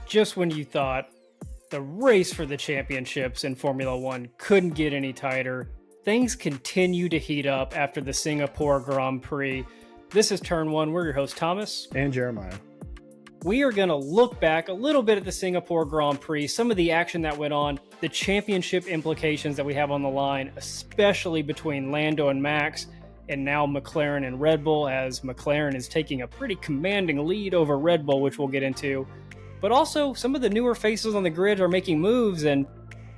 Just when you thought the race for the championships in Formula One couldn't get any tighter, things continue to heat up after the Singapore Grand Prix. This is Turn One. We're your host, Thomas. And Jeremiah. We are going to look back a little bit at the Singapore Grand Prix, some of the action that went on, the championship implications that we have on the line, especially between Lando and Max, and now McLaren and Red Bull, as McLaren is taking a pretty commanding lead over Red Bull, which we'll get into. But also, some of the newer faces on the grid are making moves, and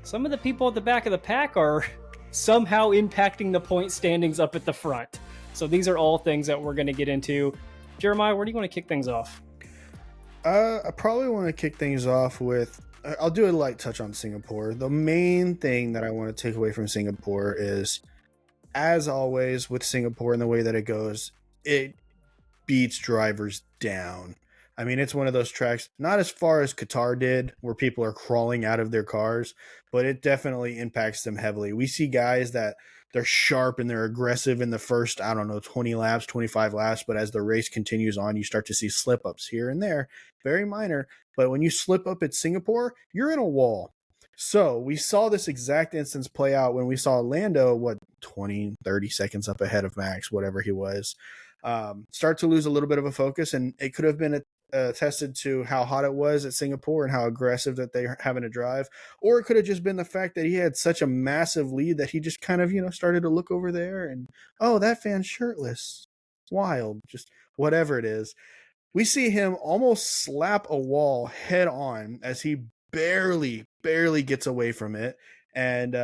some of the people at the back of the pack are somehow impacting the point standings up at the front. So these are all things that we're going to get into. Jeremiah, where do you want to kick things off? I probably want to kick things off with, I'll do a light touch on Singapore. The main thing that I want to take away from Singapore is, as always with Singapore and the way that it goes, it beats drivers down. I mean, it's one of those tracks, not as far as Qatar did, where people are crawling out of their cars, but it definitely impacts them heavily. We see guys that they're sharp and they're aggressive in the first, 20 laps, 25 laps, but as the race continues on, you start to see slip-ups here and there, very minor, but when you slip up at Singapore, you're in a wall. So we saw this exact instance play out when we saw Lando, 20, 30 seconds up ahead of Max, whatever he was, start to lose a little bit of a focus, and it could have been attested to how hot it was at Singapore and how aggressive that they're having to drive, or it could have just been the fact that he had such a massive lead that he just kind of, started to look over there and, oh, that fan's shirtless. Wild. Just whatever it is. We see him almost slap a wall head on as he barely gets away from it. And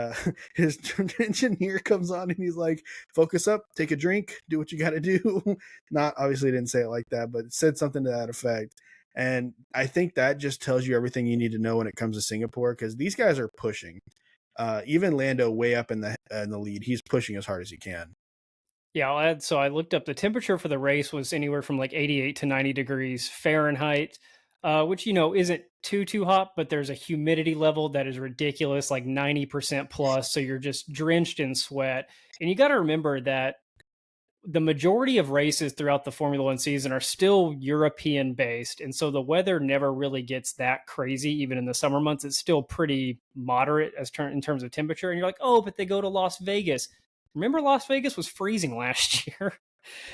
his engineer comes on and he's like, focus up, take a drink, do what you got to do. Not obviously didn't say it like that, but it said something to that effect. And I think that just tells you everything you need to know when it comes to Singapore, because these guys are pushing. Even Lando way up in the lead, he's pushing as hard as he can. Yeah, I'll add, so I looked up the temperature for the race was anywhere from like 88 to 90 degrees Fahrenheit, which, isn't too hot, but there's a humidity level that is ridiculous, like 90% plus. So you're just drenched in sweat. And you got to remember that the majority of races throughout the Formula One season are still European based. And so the weather never really gets that crazy. Even in the summer months, it's still pretty moderate in terms of temperature. And you're like, oh, but they go to Las Vegas. Remember, Las Vegas was freezing last year.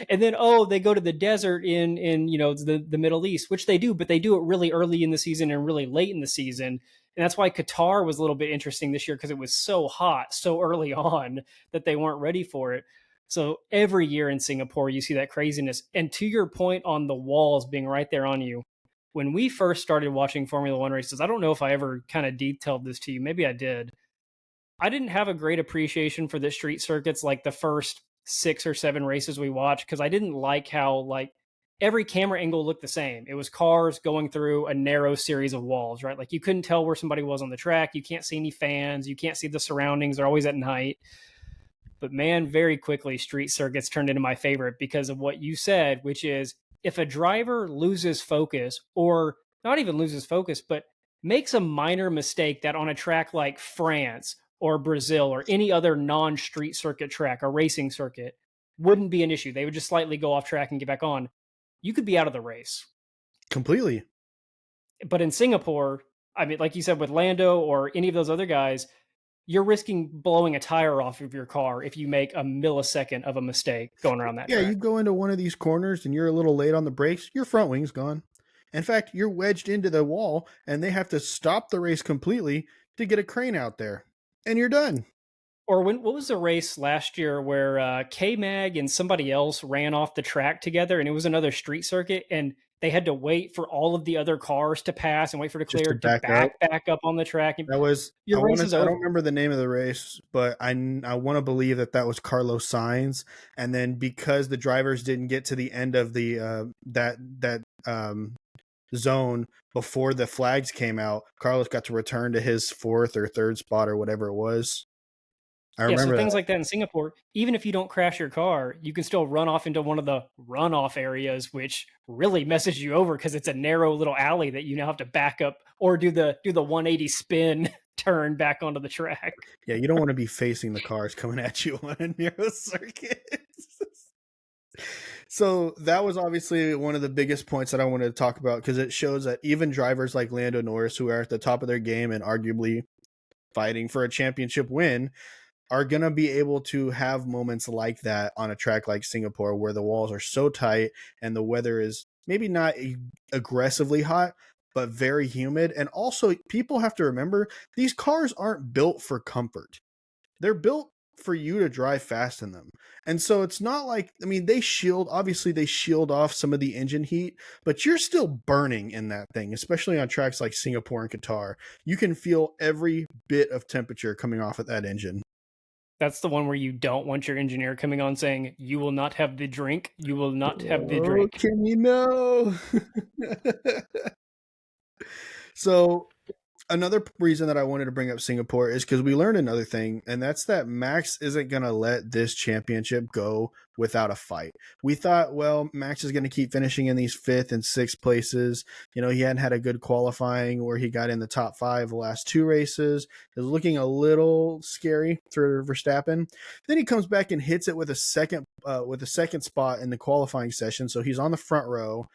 And then, they go to the desert in the Middle East, which they do, but they do it really early in the season and really late in the season. And that's why Qatar was a little bit interesting this year, because it was so hot so early on that they weren't ready for it. So every year in Singapore, you see that craziness. And to your point on the walls being right there on you, when we first started watching Formula One races, I don't know if I ever kind of detailed this to you. Maybe I did. I didn't have a great appreciation for the street circuits like the first 6 or 7 races we watched, because I didn't like how every camera angle looked the same. It was cars going through a narrow series of walls, right? Like you couldn't tell where somebody was on the track. You can't see any fans. You can't see the surroundings. They're always at night. But man, very quickly, street circuits turned into my favorite because of what you said, which is if a driver loses focus, or not even loses focus, but makes a minor mistake that on a track like France or Brazil or any other non-street circuit track, a racing circuit, wouldn't be an issue. They would just slightly go off track and get back on. You could be out of the race. Completely. But in Singapore, I mean, like you said, with Lando or any of those other guys, you're risking blowing a tire off of your car if you make a millisecond of a mistake going around that track. You go into one of these corners and you're a little late on the brakes, your front wing's gone. In fact, you're wedged into the wall and they have to stop the race completely to get a crane out there. And you're done. Or what was the race last year where K-Mag and somebody else ran off the track together, and it was another street circuit, and they had to wait for all of the other cars to pass and wait for it to clear to back up on the track. That was I don't remember the name of the race, but I want to believe that was Carlos Sainz. And then because the drivers didn't get to the end of the that zone before the flags came out, Carlos got to return to his 4th or 3rd spot or whatever it was. I remember things like that in Singapore, even if you don't crash your car, you can still run off into one of the runoff areas, which really messes you over because it's a narrow little alley that you now have to back up or do the 180 spin turn back onto the track. Yeah, you don't want to be facing the cars coming at you on a narrow circuit. So that was obviously one of the biggest points that I wanted to talk about because it shows that even drivers like Lando Norris, who are at the top of their game and arguably fighting for a championship win, are going to be able to have moments like that on a track like Singapore where the walls are so tight and the weather is maybe not aggressively hot, but very humid. And also, people have to remember these cars aren't built for comfort. They're built for you to drive fast in them. And so it's not like, I mean, obviously they shield off some of the engine heat, but you're still burning in that thing, especially on tracks like Singapore and Qatar. You can feel every bit of temperature coming off of that engine. That's the one where you don't want your engineer coming on saying, "You will not have the drink. You will not have the Oh, drink." can you know? So another reason that I wanted to bring up Singapore is because we learned another thing, and that's that Max isn't going to let this championship go without a fight. We thought, well, Max is going to keep finishing in these fifth and sixth places. You know, he hadn't had a good qualifying where he got in the top five the last two races. It was looking a little scary for Verstappen. Then he comes back and hits it with a second spot in the qualifying session, so he's on the front row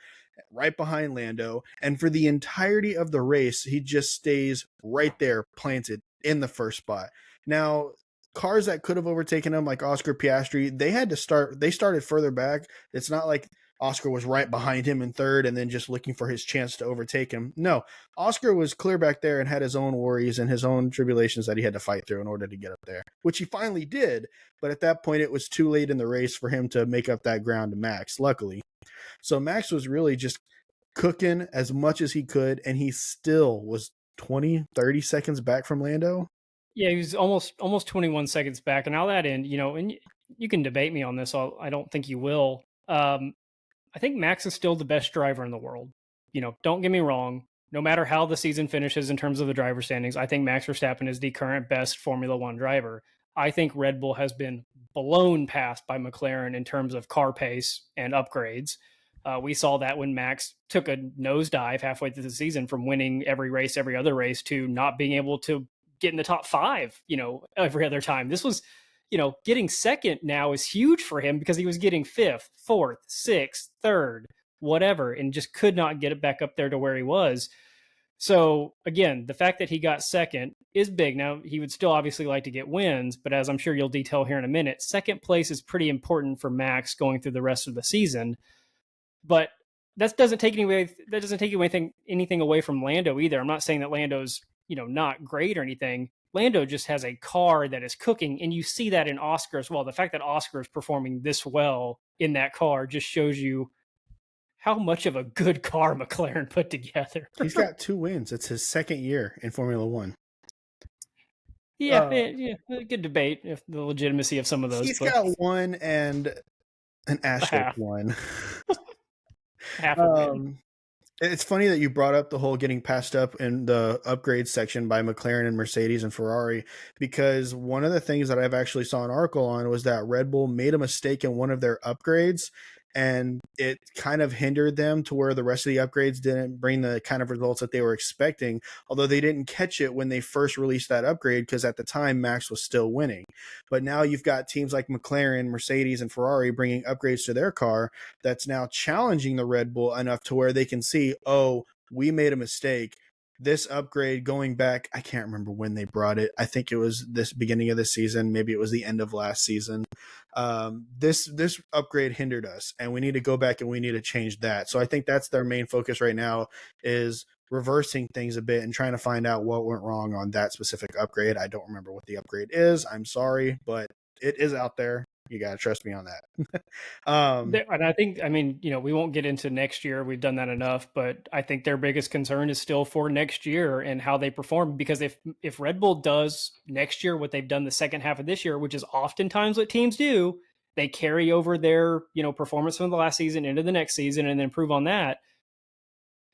right behind Lando. And for the entirety of the race, he just stays right there, planted in the first spot. Now, cars that could have overtaken him, like Oscar Piastri, they started further back. It's not like Oscar was right behind him in third and then just looking for his chance to overtake him. No, Oscar was clear back there and had his own worries and his own tribulations that he had to fight through in order to get up there, which he finally did. But at that point, it was too late in the race for him to make up that ground to Max, luckily. So Max was really just cooking as much as he could, and he still was 20, 30 seconds back from Lando. Yeah, he was almost 21 seconds back, and I'll add in, and you can debate me on this. I don't think you will. I think Max is still the best driver in the world. Don't get me wrong. No matter how the season finishes in terms of the driver standings, I think Max Verstappen is the current best Formula One driver. I think Red Bull has been blown past by McLaren in terms of car pace and upgrades. We saw that when Max took a nosedive halfway through the season from winning every race, every other race, to not being able to get in the top five, every other time. This was, getting second now is huge for him because he was getting fifth, fourth, sixth, third, whatever, and just could not get it back up there to where he was. So again, the fact that he got second is big. Now, he would still obviously like to get wins, but as I'm sure you'll detail here in a minute, second place is pretty important for Max going through the rest of the season. But that doesn't take anything away from Lando either. I'm not saying that Lando's, not great or anything. Lando just has a car that is cooking, and you see that in Oscar as well. The fact that Oscar is performing this well in that car just shows you how much of a good car McLaren put together. He's got 2 wins. It's his second year in Formula One. Yeah, Uh, yeah, good debate if the legitimacy of some of those, he's but got one and an a asterisk half, one. half a win. um, It's funny that you brought up the whole getting passed up in the upgrade section by McLaren and Mercedes and Ferrari, because one of the things that I've actually saw an article on was that Red Bull made a mistake in one of their upgrades, and it kind of hindered them to where the rest of the upgrades didn't bring the kind of results that they were expecting, although they didn't catch it when they first released that upgrade because at the time Max was still winning. But now you've got teams like McLaren, Mercedes, and Ferrari bringing upgrades to their car that's now challenging the Red Bull enough to where they can see, oh, we made a mistake. This upgrade going back, I can't remember when they brought it. I think it was this beginning of the season, maybe it was the end of last season. This upgrade hindered us, and we need to go back and we need to change that. So I think that's their main focus right now is reversing things a bit and trying to find out what went wrong on that specific upgrade. I don't remember what the upgrade is. I'm sorry, but it is out there. You got to trust me on that. And I think, I mean, we won't get into next year. We've done that enough, but I think their biggest concern is still for next year and how they perform. Because if Red Bull does next year what they've done the second half of this year, which is oftentimes what teams do, they carry over their performance from the last season into the next season and then improve on that.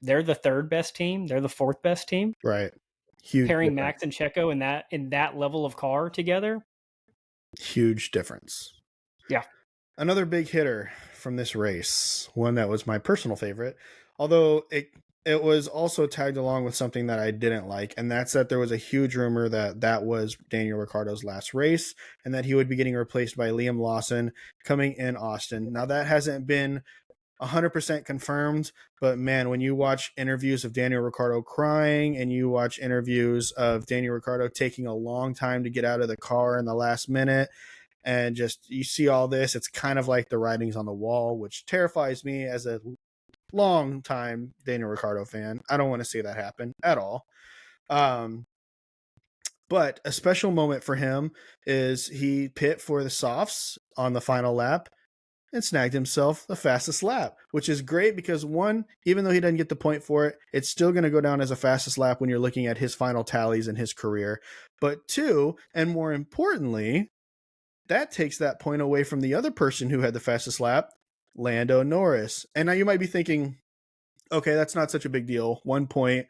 They're the third best team. They're the fourth best team. Right. Huge Pairing difference. Max and Checo in that level of car together. Huge difference. Yeah. Another big hitter from this race, one that was my personal favorite, although it it was also tagged along with something that I didn't like, and that's that there was a huge rumor that that was Daniel Ricciardo's last race, and that he would be getting replaced by Liam Lawson coming in Austin. Now that hasn't been 100% confirmed, but man, when you watch interviews of Daniel Ricciardo crying and you watch interviews of Daniel Ricciardo taking a long time to get out of the car in the last minute, and just you see all this, it's kind of like the writings on the wall, which terrifies me as a long time Daniel Ricciardo fan. I don't want to see that happen at all. Um, but a special moment for him is he pit for the softs on the final lap and snagged himself the fastest lap, which is great because one, even though he doesn't get the point for it, it's still going to go down as a fastest lap when you're looking at his final tallies in his career. But two, and more importantly, that takes that point away from the other person who had the fastest lap, Lando Norris. And now you might be thinking, okay, that's not such a big deal. 1 point.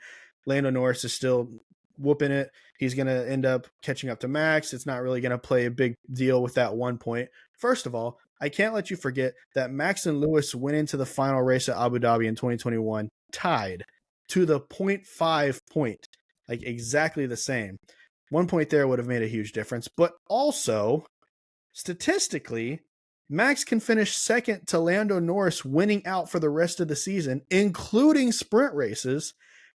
Lando Norris is still whooping it. He's going to end up catching up to Max. It's not really going to play a big deal with that 1 point. First of all, I can't let you forget that Max and Lewis went into the final race at Abu Dhabi in 2021 tied to the 0.5 point, like exactly the same. 1 point there would have made a huge difference. But also, statistically, Max can finish second to Lando Norris winning out for the rest of the season, including sprint races,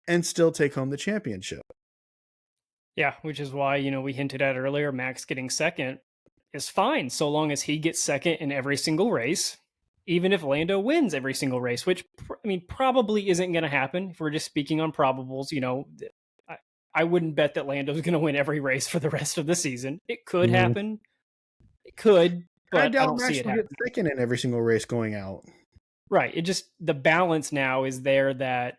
and still take home the championship. Yeah, which is why, we hinted at earlier, Max getting second is fine so long as he gets second in every single race, even if Lando wins every single race, which I mean probably isn't going to happen. If we're just speaking on probables, I, I wouldn't bet that Lando's going to win every race for the rest of the season. It could Mm-hmm. happen. It could, I but I doubt don't see Max it will get happening. second in every single race going out. Right. It just the balance now is there that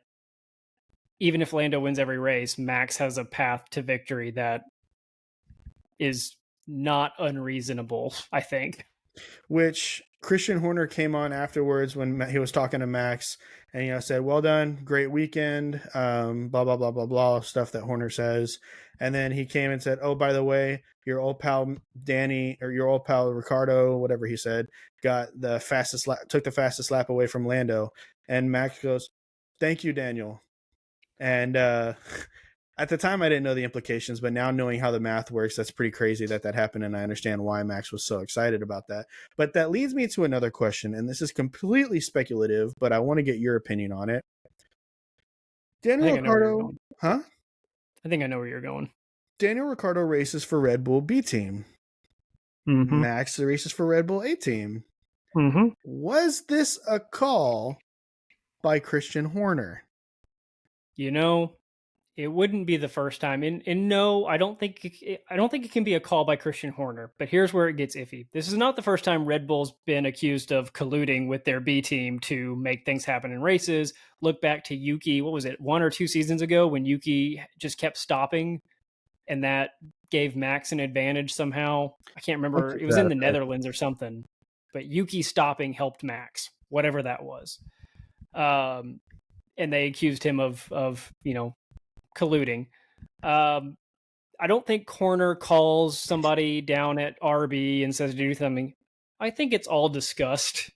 even if Lando wins every race, Max has a path to victory that is not unreasonable, I think. Which Christian Horner came on afterwards when he was talking to Max and said, "Well done, great weekend," blah blah blah blah blah stuff that Horner says, and then he came and said, "Oh, by the way, your old pal Danny or your old pal Ricardo, whatever he said, took the fastest lap away from Lando," and Max goes, "Thank you, Daniel," and at the time I didn't know the implications, but now knowing how the math works, that's pretty crazy that that happened, and I understand why Max was so excited about that. But that leads me to another question, and this is completely speculative, but I want to get your opinion on it. I Daniel think I know where you're Ricciardo, going. huh? I think I know where you're going. Daniel Ricciardo races for Red Bull B team. Mm-hmm. Max races for Red Bull A team. Mm-hmm. Was this a call by Christian Horner? It wouldn't be the first time. And no, I don't think it can be a call by Christian Horner. But here's where it gets iffy. This is not the first time Red Bull's been accused of colluding with their B team to make things happen in races. Look back to Yuki. What was it? 1 or 2 seasons ago when Yuki just kept stopping, and that gave Max an advantage somehow. I can't Something remember. It to was that in the effect. Netherlands or something. But Yuki stopping helped Max, whatever that was. Um, and they accused him of colluding. Um, I don't think Corner calls somebody down at RB and says to do something. I think it's all discussed,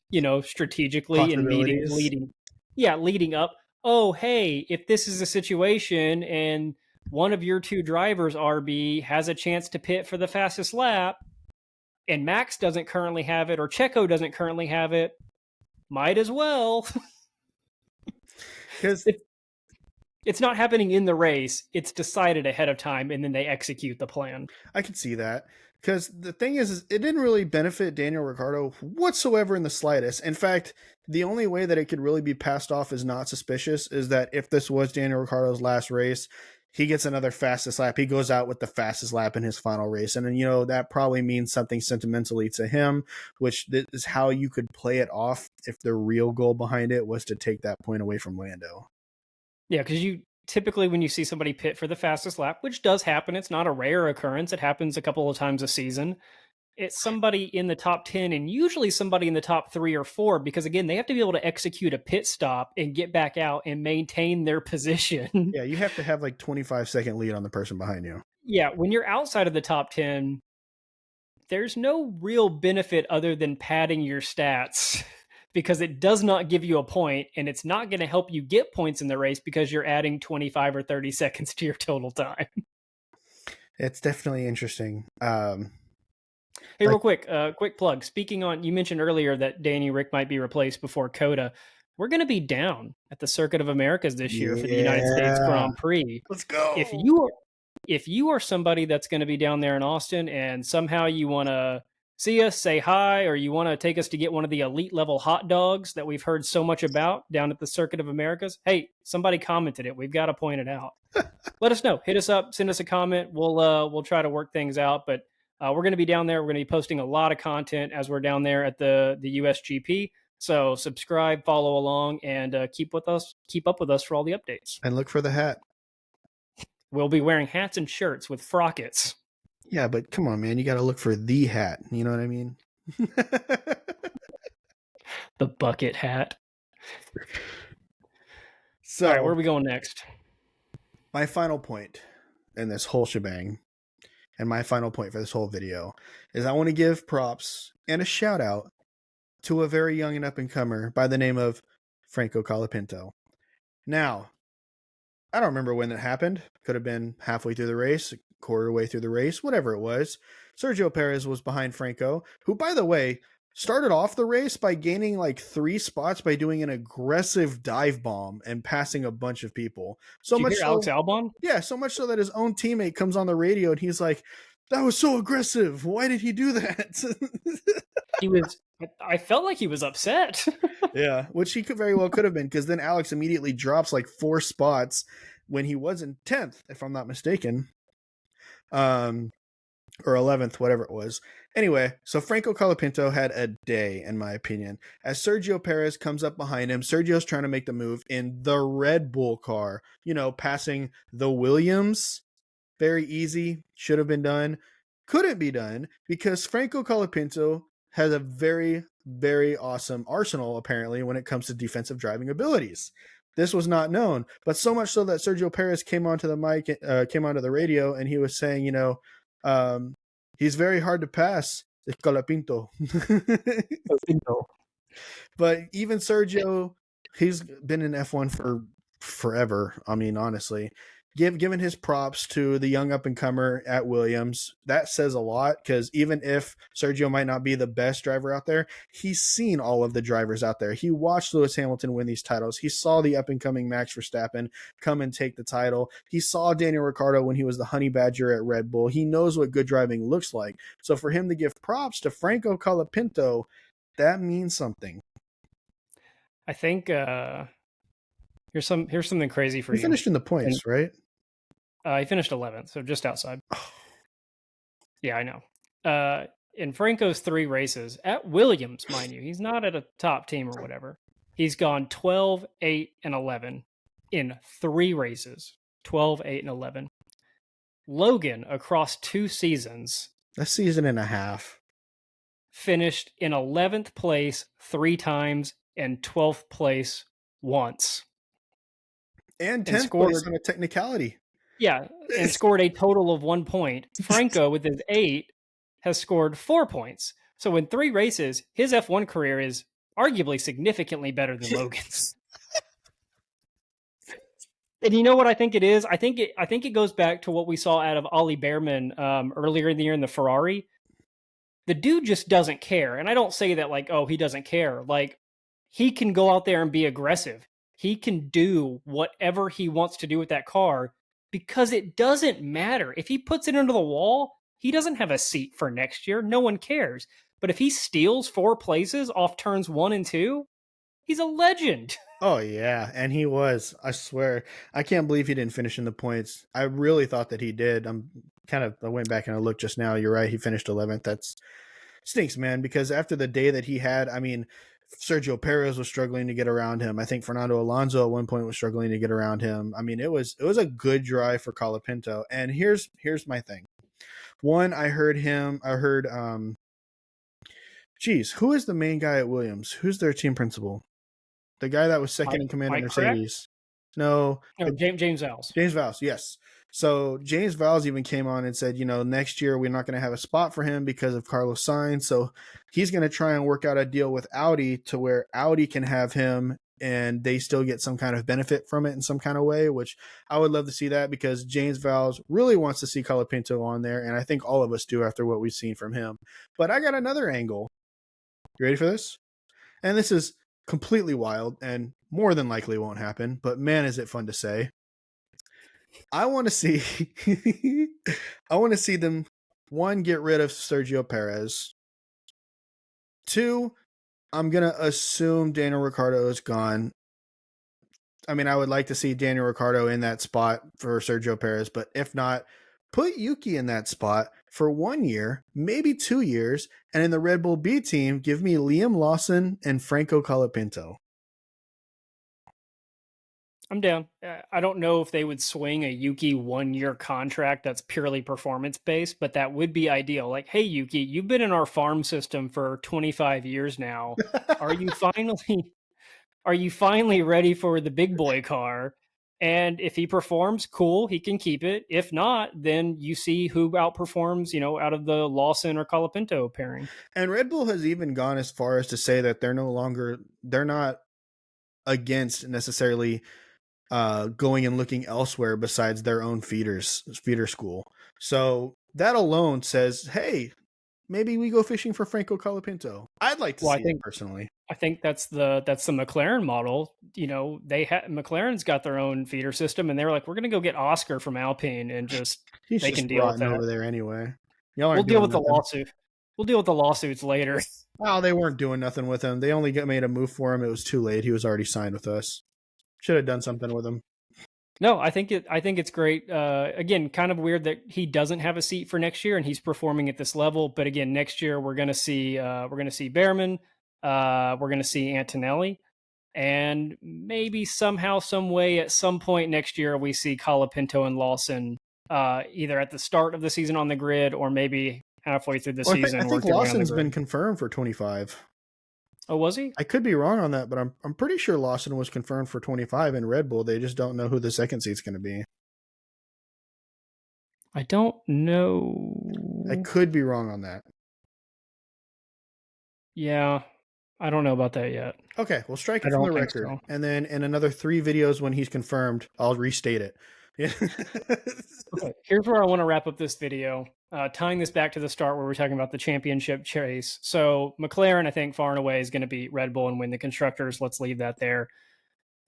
strategically in meetings Possibilities. leading up. Oh, hey, if this is a situation and one of your two drivers, RB, has a chance to pit for the fastest lap, and Max doesn't currently have it, or Checo doesn't currently have it, might as well. Because it, it's not happening in the race. It's decided ahead of time, and then they execute the plan. I can see that. Because the thing is, it didn't really benefit Daniel Ricciardo whatsoever in the slightest. In fact, the only way that it could really be passed off as not suspicious is that if this was Daniel Ricciardo's last race, he gets another fastest lap. He goes out with the fastest lap in his final race. And then, that probably means something sentimentally to him, which is how you could play it off if the real goal behind it was to take that point away from Lando. Yeah, because you typically when you see somebody pit for the fastest lap, which does happen, it's not a rare occurrence. It happens a couple of times a season. It's somebody in the top 10 and usually somebody in the top 3 or 4 because again, they have to be able to execute a pit stop and get back out and maintain their position. Yeah, you have to have like 25-second lead on the person behind you. Yeah, when you're outside of the top 10, there's no real benefit other than padding your stats because it does not give you a point, and it's not going to help you get points in the race because you're adding 25 or 30 seconds to your total time. It's definitely interesting. Hey, Like, real quick plug. Speaking on, you mentioned earlier that Danny Rick might be replaced before Coda. We're going to be down at the Circuit of Americas this year for the United States yeah, Grand Prix. let's If go. you are if you are somebody that's going to be down there in Austin and somehow you want to see us, say hi, or you want to take us to get one of the elite level hot dogs that we've heard so much about down at the Circuit of Americas, hey, somebody commented it. We've got to point it out. Let us know. Hit us up. Send us a comment. We'll try to work things out. But we're going to be down there. We're going to be posting a lot of content as we're down there at the USGP. So subscribe, follow along, and keep with us. Keep up with us for all the updates. And look for the hat. We'll be wearing hats and shirts with frockets. Yeah, but come on, man. You got to look for the hat. You know what I mean? The bucket hat. So, all right, where are we going next? My final point in this whole shebang, and my final point for this whole video, is I want to give props and a shout out to a very young and up and comer by the name of Franco Colapinto. Now, I don't remember when that happened. Could have been halfway through the race, quarter way through the race, whatever it was. Sergio Perez was behind Franco, who, by the way, started off the race by gaining like 3 spots by doing an aggressive dive bomb and passing a bunch of people. So Did you much hear so, Alex Albon? Yeah, so much so that his own teammate comes on the radio and he's like, "That was so aggressive. Why did he do that?" He was. I felt like he was upset. Yeah, which he could very well could have been, because then Alex immediately drops like 4 spots when he was in 10th, if I'm not mistaken. Or 11th, whatever it was. Anyway, so Franco Colapinto had a day, in my opinion. As Sergio Perez comes up behind him, Sergio's trying to make the move in the Red Bull car, passing the Williams. Very easy, should have been done. Couldn't be done because Franco Colapinto has a very, very awesome arsenal, apparently, when it comes to defensive driving abilities. This was not known, but so much so that Sergio Perez came onto the mic, came onto the radio, and he was saying, he's very hard to pass. It's Colapinto. But even Sergio, he's been in F1 for forever. I mean, honestly, given his props to the young up and comer at Williams, that says a lot, because even if Sergio might not be the best driver out there, he's seen all of the drivers out there. He watched Lewis Hamilton win these titles. He saw the up and coming Max Verstappen come and take the title. He saw Daniel Ricciardo when he was the honey badger at Red Bull. He knows what good driving looks like. So for him to give props to Franco Colapinto, that means something. I think here's something crazy for you. He finished in the points, right? He finished 11th, so just outside. Yeah, I know. In Franco's 3 races at Williams, mind you, he's not at a top team or whatever. He's gone 12, 8, and 11 in 3 races. 12, 8, and 11. Logan, across 2 seasons, a season and a half, finished in 11th place 3 times and 12th place once. And 10th place on a technicality. Yeah, and scored a total of 1 point. Franco, with his 8, has scored 4 points. So in 3 races, his F1 career is arguably significantly better than Logan's. And you know what I think it is? I think it goes back to what we saw out of Ollie Behrman earlier in the year in the Ferrari. The dude just doesn't care. And I don't say that like, oh, he doesn't care. Like, he can go out there and be aggressive. He can do whatever he wants to do with that car, because it doesn't matter. If he puts it into the wall, he doesn't have a seat for next year. No one cares. But if he steals 4 places off turns 1 and 2, he's a legend. Oh, yeah. And he was. I swear. I can't believe he didn't finish in the points. I really thought that he did. I went back and I looked just now. You're right. He finished 11th. That's stinks, man, because after the day that he had, I mean, Sergio Perez was struggling to get around him. I think Fernando Alonso at one point was struggling to get around him. I mean, it was a good drive for Colapinto. And here's my thing. One, who is the main guy at Williams? Who's their team principal? The guy that was second in command at Mercedes. No, No, James Vowles. James Vowles, yes. So James Vowles even came on and said, next year we're not going to have a spot for him because of Carlos Sainz. So he's going to try and work out a deal with Audi to where Audi can have him and they still get some kind of benefit from it in some kind of way, which I would love to see that because James Vowles really wants to see Colapinto on there. And I think all of us do after what we've seen from him. But I got another angle. You ready for this? And this is completely wild and more than likely won't happen, but man, is it fun to say. I want to see I want to see them, one, get rid of Sergio Perez. Two, I'm going to assume Daniel Ricciardo is gone. I mean, I would like to see Daniel Ricciardo in that spot for Sergio Perez, but if not, put Yuki in that spot for 1 year, maybe 2 years, and in the Red Bull B team, give me Liam Lawson and Franco Colapinto. I'm down. I don't know if they would swing a Yuki 1-year contract that's purely performance based, but that would be ideal. Like, hey, Yuki, you've been in our farm system for 25 years now. Are you finally ready for the big boy car? And if he performs, cool, he can keep it. If not, then you see who outperforms, out of the Lawson or Colapinto pairing. And Red Bull has even gone as far as to say that they're not against necessarily going and looking elsewhere besides their own feeder school. So that alone says, hey, maybe we go fishing for Franco Colapinto. I'd like to see it personally. I think that's the McLaren model. McLaren's got their own feeder system, and they're like, we're going to go get Oscar from Alpine and just He's they just can deal with that over there anyway. We'll deal with the lawsuit. We'll deal with the lawsuits later. Oh, they weren't doing nothing with him. They only made a move for him. It was too late. He was already signed with us. Should have done something with him. No, I think it's great. Again, kind of weird that he doesn't have a seat for next year and he's performing at this level. But again, next year we're gonna see Behrman, we're gonna see Antonelli, and maybe somehow, some way, at some point next year we see Colapinto and Lawson either at the start of the season on the grid or maybe halfway through the season. I think Lawson's been confirmed for 25. Oh, was he? I could be wrong on that, but I'm pretty sure Lawson was confirmed for 25 in Red Bull. They just don't know who the second seat's going to be. I don't know. I could be wrong on that. Yeah, I don't know about that yet. Okay, we'll strike it from the record. So. And then in another 3 videos when he's confirmed, I'll restate it. Yeah. Okay, here's where I want to wrap up this video, tying this back to the start where we're talking about the championship chase. So McLaren, I think, far and away is going to beat Red Bull and win the Constructors. Let's leave that there.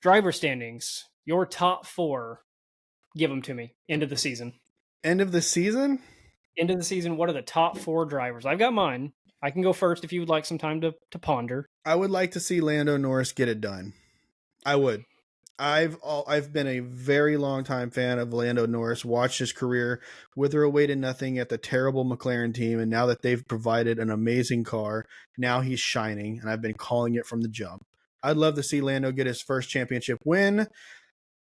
Driver standings, your top 4, give them to me. End of the season. End of the season? End of the season, what are the top 4 drivers? I've got mine. I can go first if you would like some time to ponder. I would like to see Lando Norris get it done. I would. I've been a very long time fan of Lando Norris, watched his career wither away to nothing at the terrible McLaren team, and now that they've provided an amazing car, now he's shining, and I've been calling it from the jump. I'd love to see Lando get his first championship win.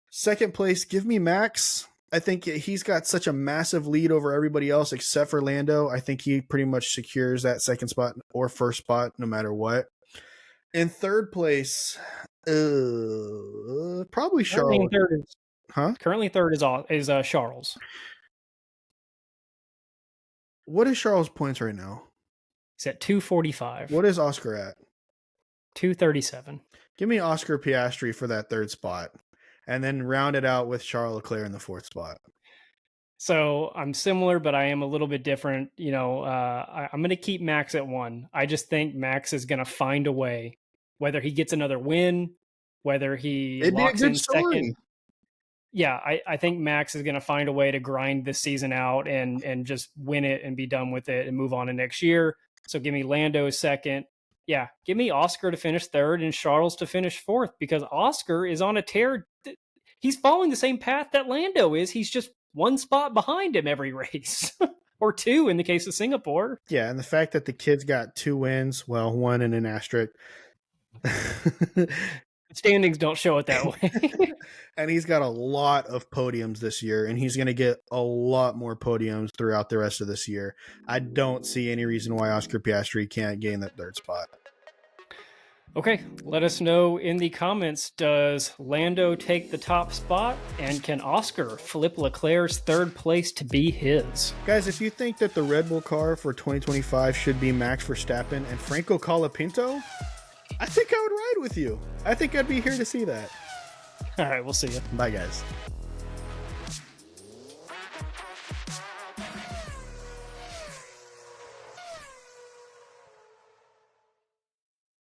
Second place, give me Max. I think he's got such a massive lead over everybody else except for Lando. I think he pretty much secures that second spot or first spot no matter what. In third place, probably Charles. Currently third is Charles. What is Charles' points right now? He's at 245. What is Oscar at? 237. Give me Oscar Piastri for that third spot, and then round it out with Charles Leclerc in the fourth spot. So I'm similar, but I am a little bit different. I'm going to keep Max at 1. I just think Max is going to find a way, whether he gets another win, whether he locks in second. Yeah, I think Max is going to find a way to grind this season out and just win it and be done with it and move on to next year. So give me Lando second. Yeah, give me Oscar to finish third and Charles to finish fourth, because Oscar is on a tear. He's following the same path that Lando is. He's just 1 spot behind him every race. Or 2 in the case of Singapore. Yeah, and the fact that the kid's got 2 wins, well, 1 and an asterisk. Standings don't show it that way. And he's got a lot of podiums this year, and he's going to get a lot more podiums throughout the rest of this year. I don't see any reason why Oscar Piastri can't gain that third spot. Okay, let us know in the comments, does Lando take the top spot? And can Oscar flip Leclerc's third place to be his? Guys, if you think that the Red Bull car for 2025 should be Max Verstappen and Franco Colapinto, I think I would ride with you. I think I'd be here to see that. All right, we'll see you. Bye, guys.